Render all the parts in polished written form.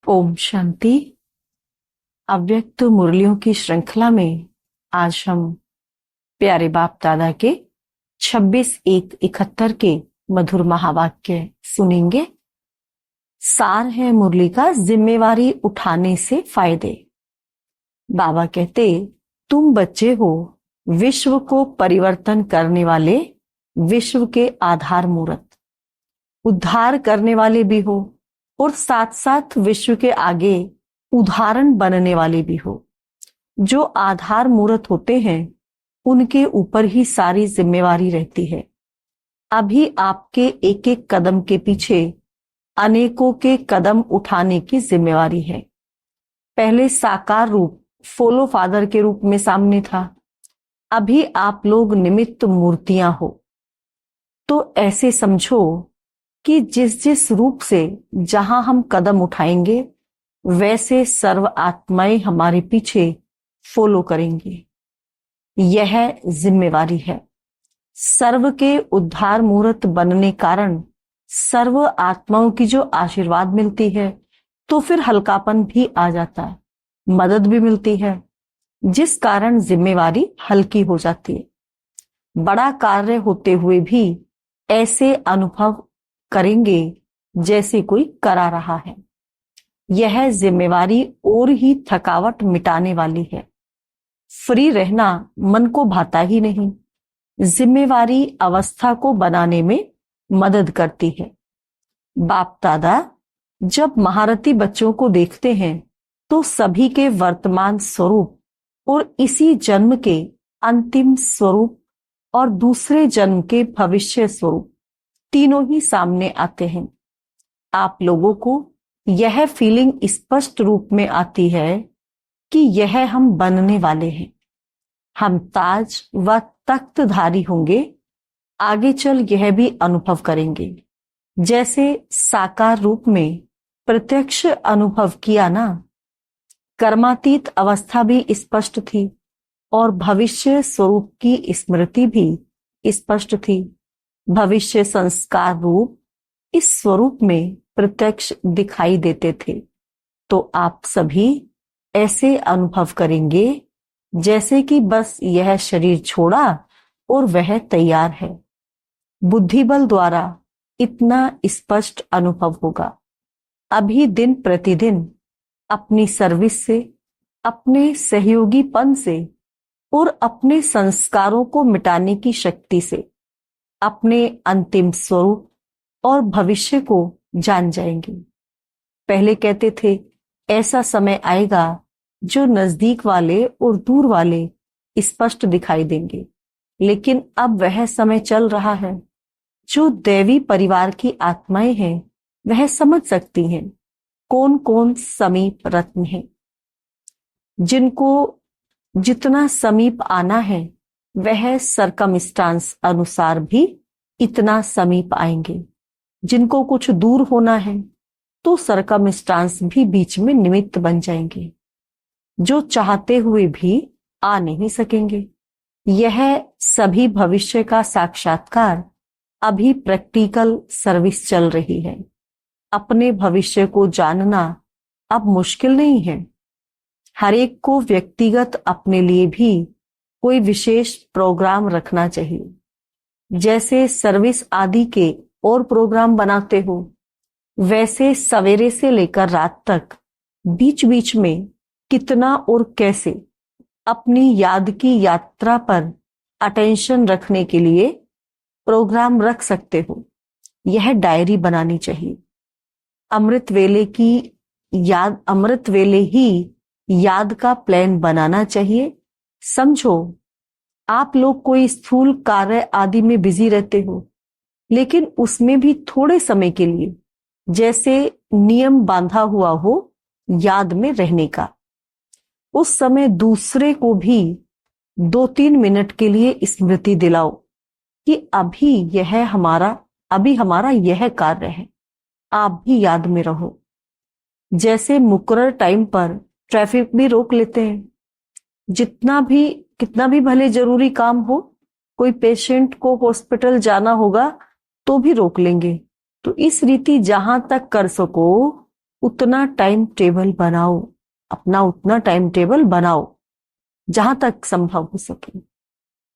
ओम शांति। अव्यक्त मुरलियों की श्रृंखला में आज हम प्यारे बाप दादा के 26/1/71 के मधुर महावाक्य सुनेंगे। सार है मुरली का जिम्मेवारी उठाने से फायदे। बाबा कहते, तुम बच्चे हो, विश्व को परिवर्तन करने वाले, विश्व के आधार मूर्त, उद्धार करने वाले भी हो और साथ साथ विश्व के आगे उदाहरण बनने वाले भी हो। जो आधार मूर्त होते हैं उनके ऊपर ही सारी जिम्मेवारी रहती है। अभी आपके एक एक कदम के पीछे अनेकों के कदम उठाने की जिम्मेवारी है। पहले साकार रूप फॉलो फादर के रूप में सामने था, अभी आप लोग निमित्त मूर्तियां हो। तो ऐसे समझो कि जिस जिस रूप से जहां हम कदम उठाएंगे वैसे सर्व आत्माएं हमारे पीछे फॉलो करेंगी। यह जिम्मेवारी है। सर्व के उद्धार मूर्त बनने कारण सर्व आत्माओं की जो आशीर्वाद मिलती है तो फिर हल्कापन भी आ जाता है, मदद भी मिलती है, जिस कारण जिम्मेवारी हल्की हो जाती है। बड़ा कार्य होते हुए भी ऐसे अनुभव करेंगे जैसे कोई करा रहा है। यह जिम्मेवारी और ही थकावट मिटाने वाली है। फ्री रहना मन को भाता ही नहीं। जिम्मेवारी अवस्था को बनाने में मदद करती है। बाप दादा जब महारथी बच्चों को देखते हैं तो सभी के वर्तमान स्वरूप और इसी जन्म के अंतिम स्वरूप और दूसरे जन्म के भविष्य स्वरूप तीनों ही सामने आते हैं। आप लोगों को यह फीलिंग स्पष्ट रूप में आती है कि यह हम बनने वाले हैं। हम ताज व तख्तधारी होंगे। आगे चल यह भी अनुभव करेंगे। जैसे साकार रूप में प्रत्यक्ष अनुभव किया ना, कर्मातीत अवस्था भी स्पष्ट थी और भविष्य स्वरूप की स्मृति भी स्पष्ट थी। भविष्य संस्कार रूप इस स्वरूप में प्रत्यक्ष दिखाई देते थे। तो आप सभी ऐसे अनुभव करेंगे जैसे कि बस यह शरीर छोड़ा और वह तैयार है। बुद्धि बल द्वारा इतना स्पष्ट अनुभव होगा। अभी दिन प्रतिदिन अपनी सर्विस से, अपने सहयोगीपन से और अपने संस्कारों को मिटाने की शक्ति से अपने अंतिम स्वरूप और भविष्य को जान जाएंगे। पहले कहते थे ऐसा समय आएगा जो नजदीक वाले और दूर वाले स्पष्ट दिखाई देंगे, लेकिन अब वह समय चल रहा है। जो दैवी परिवार की आत्माएं हैं वह समझ सकती हैं कौन कौन समीप रत्न है। जिनको जितना समीप आना है वह सरकमस्टांस अनुसार भी इतना समीप आएंगे। जिनको कुछ दूर होना है तो सरकमस्टांस भी बीच में निमित्त बन जाएंगे। जो चाहते हुए भी आ नहीं सकेंगे। यह सभी भविष्य का साक्षात्कार अभी प्रैक्टिकल सर्विस चल रही है। अपने भविष्य को जानना अब मुश्किल नहीं है। हर एक को व्यक्तिगत अपने लिए भी कोई विशेष प्रोग्राम रखना चाहिए। जैसे सर्विस आदि के और प्रोग्राम बनाते हो, वैसे सवेरे से लेकर रात तक बीच बीच में कितना और कैसे अपनी याद की यात्रा पर अटेंशन रखने के लिए प्रोग्राम रख सकते हो। यह डायरी बनानी चाहिए। अमृत वेले ही याद का प्लान बनाना चाहिए। समझो आप लोग कोई स्थूल कार्य आदि में बिजी रहते हो, लेकिन उसमें भी थोड़े समय के लिए जैसे नियम बांधा हुआ हो याद में रहने का। उस समय दूसरे को भी 2-3 मिनट के लिए स्मृति दिलाओ कि अभी हमारा यह कार्य है। आप भी याद में रहो। जैसे मुकर्रर टाइम पर ट्रैफिक भी रोक लेते हैं। कितना भी भले जरूरी काम हो, कोई पेशेंट को हॉस्पिटल जाना होगा तो भी रोक लेंगे। तो इस रीति जहां तक कर सको उतना टाइम टेबल बनाओ, अपना उतना टाइम टेबल बनाओ जहां तक संभव हो सके।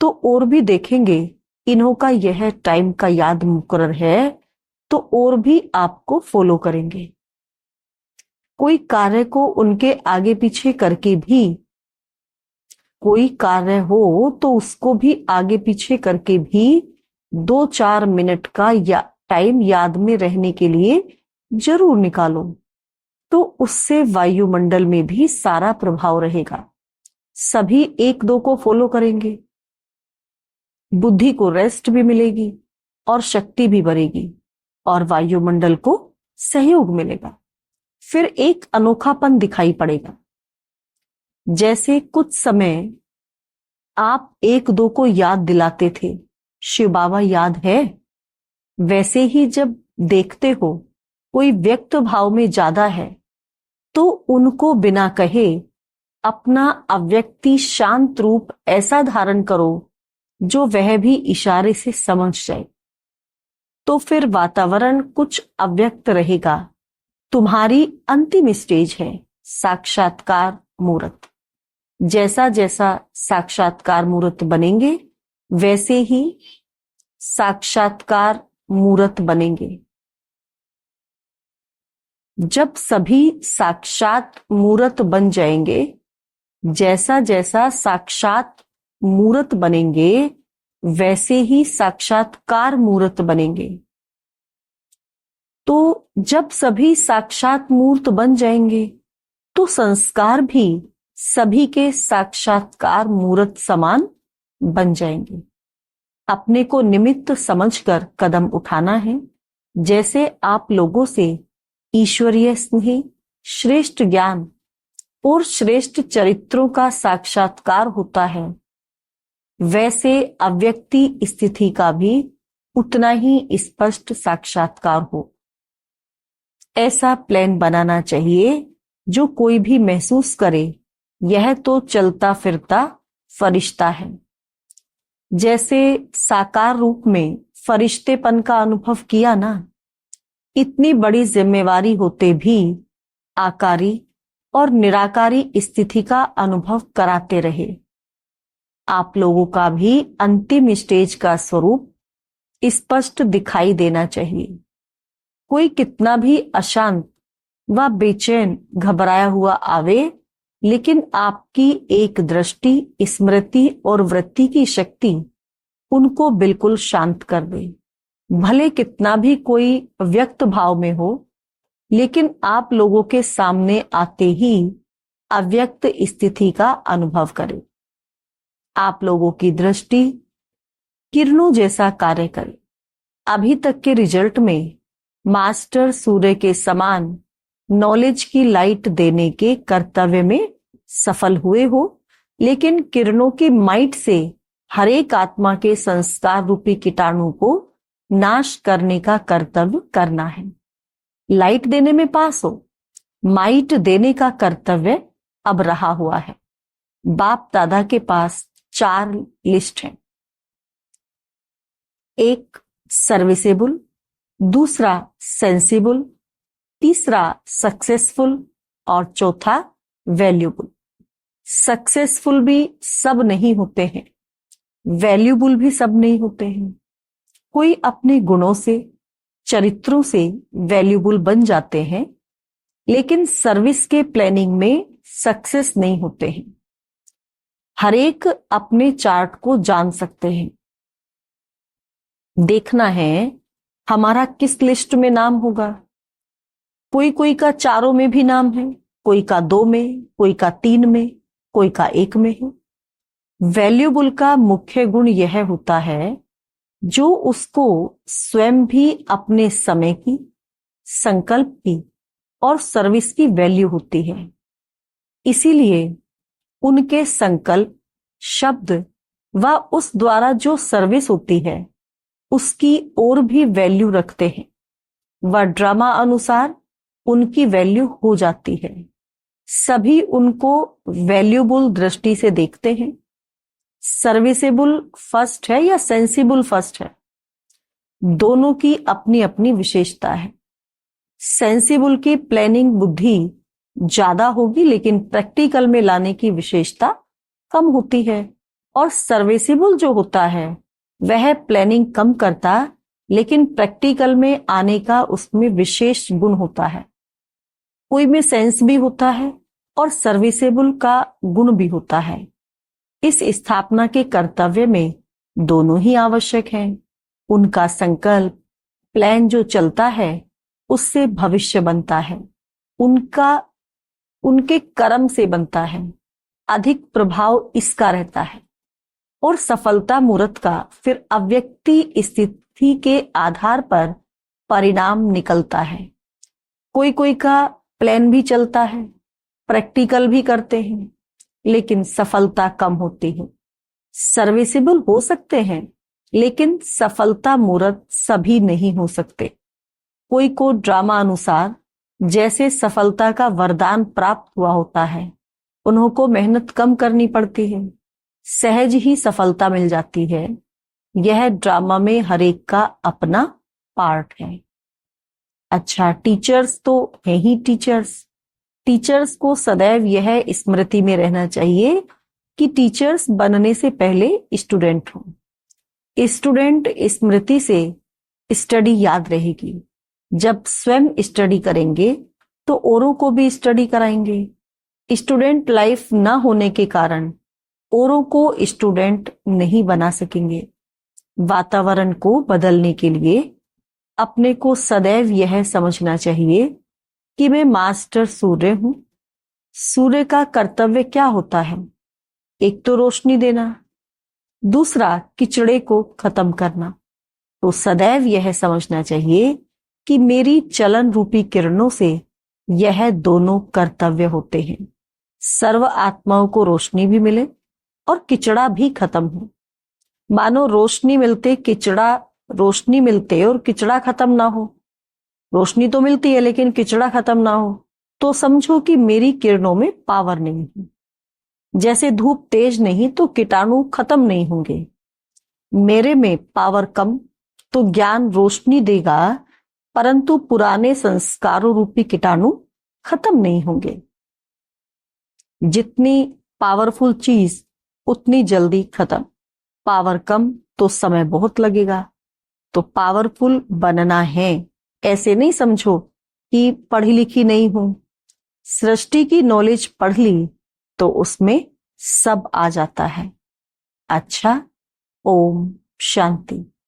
तो और भी देखेंगे इन्हों का यह टाइम का याद मुकर्रर है तो और भी आपको फॉलो करेंगे। कोई कार्य को उनके आगे पीछे करके भी, कोई कार्य हो तो उसको भी आगे पीछे करके भी 2-4 मिनट का टाइम याद में रहने के लिए जरूर निकालो, तो उससे वायुमंडल में भी सारा प्रभाव रहेगा। सभी 1-2 को फॉलो करेंगे, बुद्धि को रेस्ट भी मिलेगी और शक्ति भी बढ़ेगी और वायुमंडल को सहयोग मिलेगा। फिर एक अनोखापन दिखाई पड़ेगा। जैसे कुछ समय आप 1-2 को याद दिलाते थे, शिव बाबा याद है, वैसे ही जब देखते हो कोई व्यक्त भाव में ज्यादा है तो उनको बिना कहे अपना अव्यक्ति शांत रूप ऐसा धारण करो जो वह भी इशारे से समझ जाए। तो फिर वातावरण कुछ अव्यक्त रहेगा। तुम्हारी अंतिम स्टेज है साक्षात्कार मूर्त। जैसा जैसा साक्षात्कार मूर्त बनेंगे वैसे ही साक्षात्कार मूर्त बनेंगे। जब सभी साक्षात मूर्त बन जाएंगे, जैसा जैसा साक्षात मूर्त बनेंगे वैसे ही साक्षात्कार मूर्त बनेंगे। तो जब सभी साक्षात मूर्त बन जाएंगे तो संस्कार भी सभी के साक्षात्कार मूर्त समान बन जाएंगे। अपने को निमित्त समझकर कदम उठाना है। जैसे आप लोगों से ईश्वरीय स्नेह, श्रेष्ठ ज्ञान और श्रेष्ठ चरित्रों का साक्षात्कार होता है, वैसे अव्यक्ति स्थिति का भी उतना ही स्पष्ट साक्षात्कार हो। ऐसा प्लान बनाना चाहिए जो कोई भी महसूस करे यह तो चलता फिरता फरिश्ता है। जैसे साकार रूप में फरिश्तेपन का अनुभव किया ना, इतनी बड़ी जिम्मेवारी होते भी आकारी और निराकारी स्थिति का अनुभव कराते रहे। आप लोगों का भी अंतिम स्टेज का स्वरूप स्पष्ट दिखाई देना चाहिए। कोई कितना भी अशांत व बेचैन घबराया हुआ आवे, लेकिन आपकी एक दृष्टि, स्मृति और वृत्ति की शक्ति उनको बिल्कुल शांत कर दे। भले कितना भी कोई व्यक्त भाव में हो, लेकिन आप लोगों के सामने आते ही अव्यक्त स्थिति का अनुभव करें। आप लोगों की दृष्टि किरणों जैसा कार्य करे। अभी तक के रिजल्ट में मास्टर सूर्य के समान नॉलेज की लाइट देने के कर्तव्य में सफल हुए हो, लेकिन किरणों की माइट से हर एक आत्मा के संस्कार रूपी कीटाणु को नाश करने का कर्तव्य करना है। लाइट देने में पास हो, माइट देने का कर्तव्य अब रहा हुआ है। बाप दादा के पास 4 लिस्ट हैं। एक सर्विसेबल, दूसरा सेंसिबल, तीसरा सक्सेसफुल और चौथा वैल्यूबल। सक्सेसफुल भी सब नहीं होते हैं, वैल्यूबल भी सब नहीं होते हैं। कोई अपने गुणों से, चरित्रों से वैल्यूबल बन जाते हैं, लेकिन सर्विस के प्लानिंग में सक्सेस नहीं होते हैं। हर एक अपने चार्ट को जान सकते हैं। देखना है हमारा किस लिस्ट में नाम होगा। कोई कोई का 4 में भी नाम है, कोई का 2 में, कोई का 3 में, कोई का 1 में है। वैल्यूबल का मुख्य गुण यह होता है जो उसको स्वयं भी अपने समय की, संकल्प की और सर्विस की वैल्यू होती है। इसीलिए उनके संकल्प, शब्द व उस द्वारा जो सर्विस होती है उसकी और भी वैल्यू रखते हैं। वह ड्रामा अनुसार उनकी वैल्यू हो जाती है। सभी उनको वैल्यूबल दृष्टि से देखते हैं। सर्विसेबल फर्स्ट है या सेंसिबल फर्स्ट है, दोनों की अपनी अपनी विशेषता है। सेंसिबल की प्लानिंग बुद्धि ज्यादा होगी, लेकिन प्रैक्टिकल में लाने की विशेषता कम होती है। और सर्विसेबल जो होता है वह प्लानिंग कम करता, लेकिन प्रैक्टिकल में आने का उसमें विशेष गुण होता है। कोई में सेंस भी होता है और सर्विसेबल का गुण भी होता है। इस स्थापना के कर्तव्य में दोनों ही आवश्यक हैं। उनका संकल्प प्लान जो चलता है उससे भविष्य बनता है, उनके कर्म से बनता है, अधिक प्रभाव इसका रहता है। और सफलता मुहूर्त का फिर अव्यक्ति स्थिति के आधार पर परिणाम निकलता है। कोई कोई का प्लान भी चलता है, प्रैक्टिकल भी करते हैं, लेकिन सफलता कम होती है। सर्विसेबल हो सकते हैं, लेकिन सफलता मुहूर्त सभी नहीं हो सकते। कोई को ड्रामा अनुसार जैसे सफलता का वरदान प्राप्त हुआ होता है, उन्हों को मेहनत कम करनी पड़ती है, सहज ही सफलता मिल जाती है। यह ड्रामा में हर एक का अपना पार्ट है। अच्छा, टीचर्स तो है ही टीचर्स को सदैव यह स्मृति में रहना चाहिए कि टीचर्स बनने से पहले स्टूडेंट हो। स्टूडेंट स्मृति से स्टडी याद रहेगी। जब स्वयं स्टडी करेंगे तो औरों को भी स्टडी कराएंगे। स्टूडेंट लाइफ न होने के कारण औरों को स्टूडेंट नहीं बना सकेंगे। वातावरण को बदलने के लिए अपने को सदैव यह समझना चाहिए कि मैं मास्टर सूर्य हूं। सूर्य का कर्तव्य क्या होता है? एक तो रोशनी देना, दूसरा किचड़े को खत्म करना। तो सदैव यह समझना चाहिए कि मेरी चलन रूपी किरणों से यह दोनों कर्तव्य होते हैं। सर्व आत्माओं को रोशनी भी मिले और किचड़ा भी खत्म हो। मानो रोशनी मिलते और किचड़ा खत्म ना हो। रोशनी तो मिलती है लेकिन किचड़ा खत्म ना हो, तो समझो कि मेरी किरणों में पावर नहीं है। जैसे धूप तेज नहीं तो कीटाणु खत्म नहीं होंगे। मेरे में पावर कम तो ज्ञान रोशनी देगा, परंतु पुराने संस्कारों रूपी कीटाणु खत्म नहीं होंगे। जितनी पावरफुल चीज उतनी जल्दी खत्म, पावर कम तो समय बहुत लगेगा। तो पावरफुल बनना है, ऐसे नहीं समझो कि पढ़ी लिखी नहीं हूं। सृष्टि की नॉलेज पढ़ ली तो उसमें सब आ जाता है। अच्छा, ओम शांति।